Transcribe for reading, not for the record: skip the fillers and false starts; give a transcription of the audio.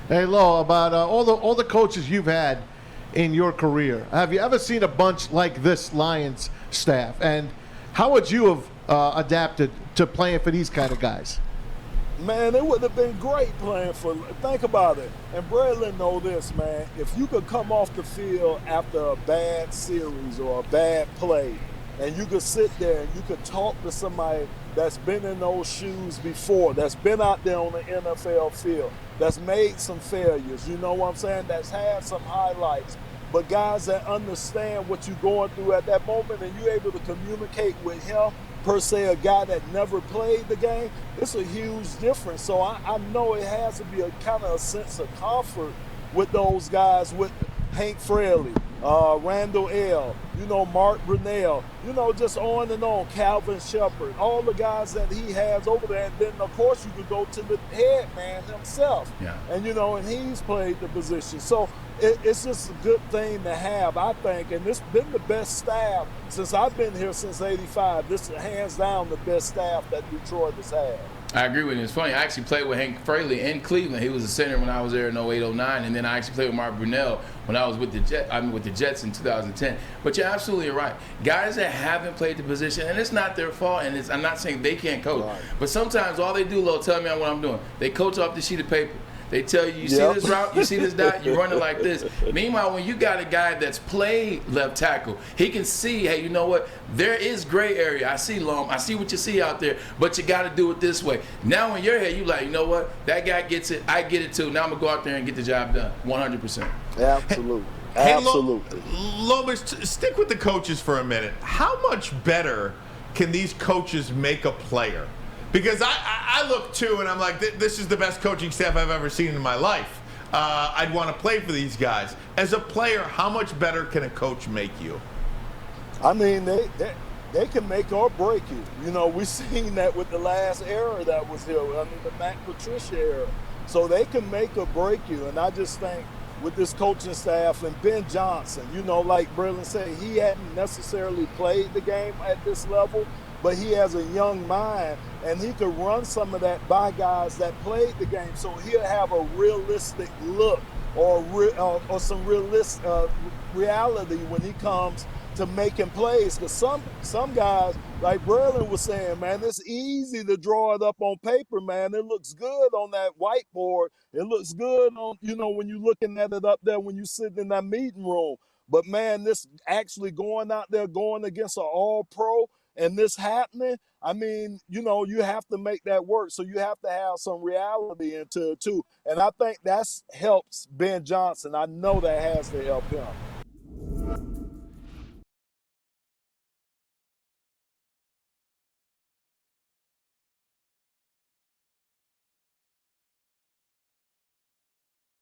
Hey, Lo, about all the coaches you've had in your career, have you ever seen a bunch like this Lions staff? And how would you have adapted to playing for these kind of guys? Man, it would have been great playing for. Think about it. And Braylon know this, man. If you could come off the field after a bad series or a bad play, and you could sit there and you could talk to somebody that's been in those shoes before, that's been out there on the NFL field, that's made some failures, you know what I'm saying? That's had some highlights. But guys that understand what you're going through at that moment and you're able to communicate with him, per se, a guy that never played the game, it's a huge difference. So I know it has to be a kind of a sense of comfort with those guys, with Hank Fraley, Randall L., Mark Brunell, just on and on, Calvin Shepard, all the guys that he has over there. And then, of course, you could go to the head man himself. Yeah. And he's played the position. So it's just a good thing to have, I think. And it's been the best staff since I've been here since '85. This is hands down the best staff that Detroit has had. I agree with you. It's funny. I actually played with Hank Fraley in Cleveland. He was a center when I was there in 08, 09, and then I actually played with Mark Brunell when I was with the Jets in 2010. But you're absolutely right. Guys that haven't played the position, and it's not their fault, and I'm not saying they can't coach, Right. but sometimes all they do, tell me what I'm doing. They coach off the sheet of paper. They tell you, see Yep. this route, you see this dot, you run it like this. Meanwhile, when you got a guy that's played left tackle, he can see, hey, you know what? There is gray area. I see Lomas. I see what you see out there, but you got to do it this way. Now in your head, you like, you know what? That guy gets it. I get it too. Now I'm going to go out there and get the job done 100%. Absolutely. Hey, Absolutely. Lomas, stick with the coaches for a minute. How much better can these coaches make a player? Because I look too, and I'm like, this is the best coaching staff I've ever seen in my life. I'd want to play for these guys. As a player, how much better can a coach make you? I mean, they can make or break you. We seen that with the last era that was here. I mean, the Matt Patricia era. So they can make or break you. And I just think with this coaching staff and Ben Johnson, like Braylon said, he hadn't necessarily played the game at this level, but he has a young mind, and he could run some of that by guys that played the game. So he'll have a realistic look or some realistic reality when he comes to making plays. Because some guys, like Braylon was saying, man, it's easy to draw it up on paper, man. It looks good on that whiteboard. It looks good on, when you're looking at it up there when you're sitting in that meeting room. But, man, this actually going out there, going against an all-pro, and this happening, I mean, you have to make that work. So you have to have some reality into it too. And I think that's helps Ben Johnson. I know that has to help him.